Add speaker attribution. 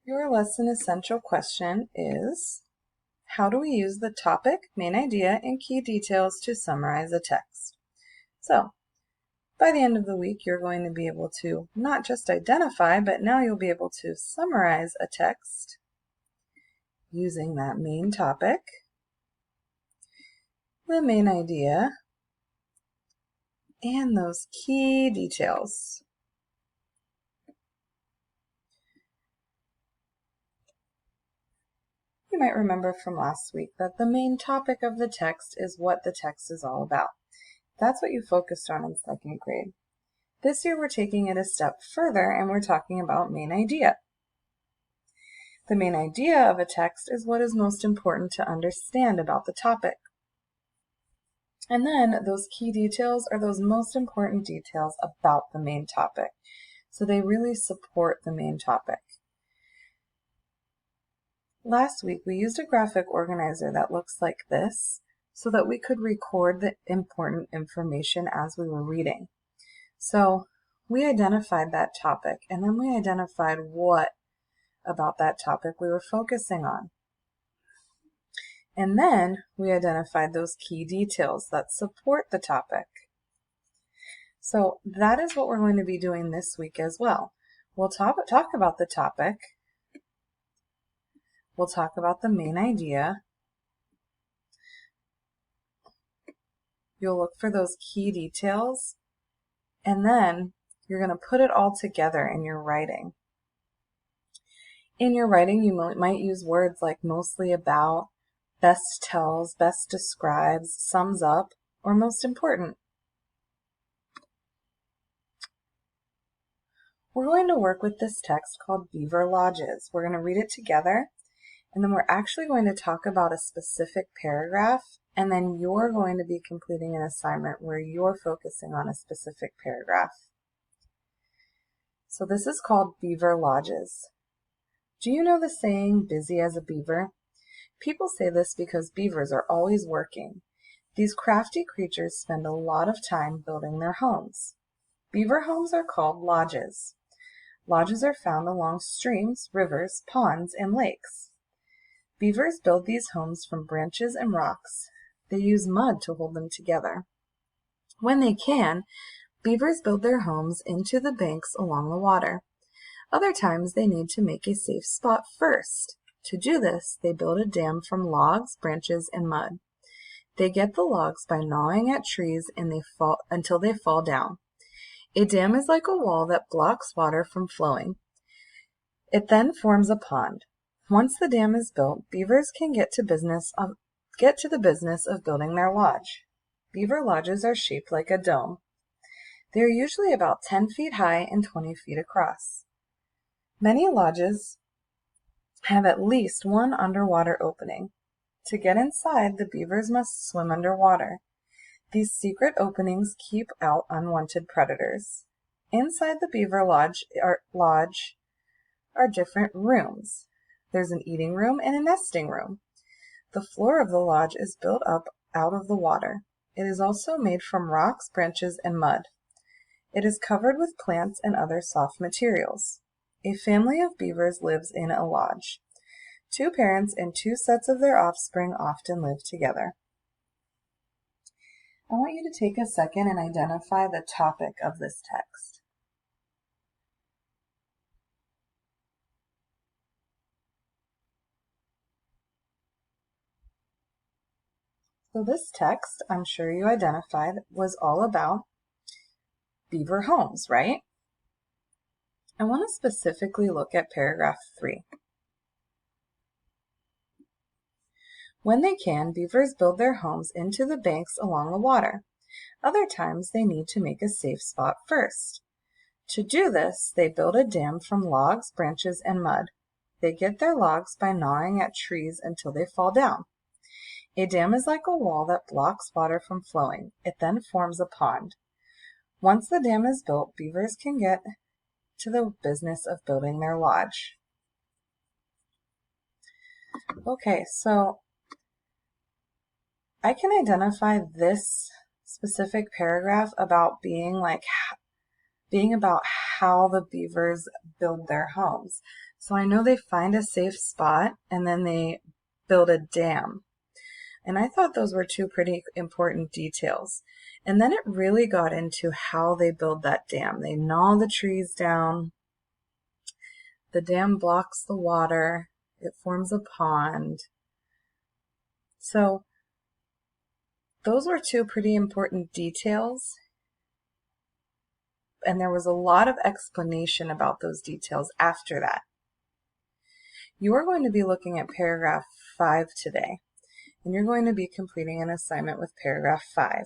Speaker 1: Your lesson essential question is, how do we use the topic, main idea, and key details to summarize a text? So, by the end of the week, you're going to be able to not just identify, but now you'll be able to summarize a text using that main topic, the main idea, and those key details. You might remember from last week that the main topic of the text is what the text is all about. That's what you focused on in second grade. This year we're taking it a step further and we're talking about main idea. The main idea of a text is what is most important to understand about the topic. And then those key details are those most important details about the main topic. So they really support the main topic. Last week we used a graphic organizer that looks like this so that we could record the important information as we were reading. So we identified that topic and then we identified what about that topic we were focusing on. And then we identified those key details that support the topic. So that is what we're going to be doing this week as well. We'll talk about the topic. We'll talk about the main idea. You'll look for those key details, and then you're going to put it all together in your writing. In your writing, you might use words like mostly about, best tells, best describes, sums up, or most important. We're going to work with this text called Beaver Lodges. We're going to read it together, and then we're actually going to talk about a specific paragraph, and then you're going to be completing an assignment where you're focusing on a specific paragraph. So this is called Beaver Lodges. Do you know the saying, busy as a beaver? People say this because beavers are always working. These crafty creatures spend a lot of time building their homes. Beaver homes are called lodges. Lodges are found along streams, rivers, ponds, and lakes. Beavers build these homes from branches and rocks. They use mud to hold them together. When they can, beavers build their homes into the banks along the water. Other times they need to make a safe spot first. To do this, they build a dam from logs, branches, and mud. They get the logs by gnawing at trees until they fall down. A dam is like a wall that blocks water from flowing. It then forms a pond. Once the dam is built, beavers can get to the business of building their lodge. Beaver lodges are shaped like a dome. They are usually about 10 feet high and 20 feet across. Many lodges have at least one underwater opening. To get inside, the beavers must swim underwater. These secret openings keep out unwanted predators. Inside the beaver lodge are different rooms. There's an eating room and a nesting room. The floor of the lodge is built up out of the water. It is also made from rocks, branches, and mud. It is covered with plants and other soft materials. A family of beavers lives in a lodge. 2 parents and 2 sets of their offspring often live together. I want you to take a second and identify the topic of this text. So this text, I'm sure you identified, was all about beaver homes, right? I want to specifically look at paragraph 3. When they can, beavers build their homes into the banks along the water. Other times they need to make a safe spot first. To do this, they build a dam from logs, branches, and mud. They get their logs by gnawing at trees until they fall down. A dam is like a wall that blocks water from flowing. It then forms a pond. Once the dam is built, beavers can get to the business of building their lodge. Okay, so I can identify this specific paragraph about being like being about how the beavers build their homes. So I know they find a safe spot and then they build a dam. And I thought those were two pretty important details. And then it really got into how they build that dam. They gnaw the trees down. The dam blocks the water. It forms a pond. So those were two pretty important details. And there was a lot of explanation about those details after that. You are going to be looking at paragraph 5 today, and you're going to be completing an assignment with paragraph 5.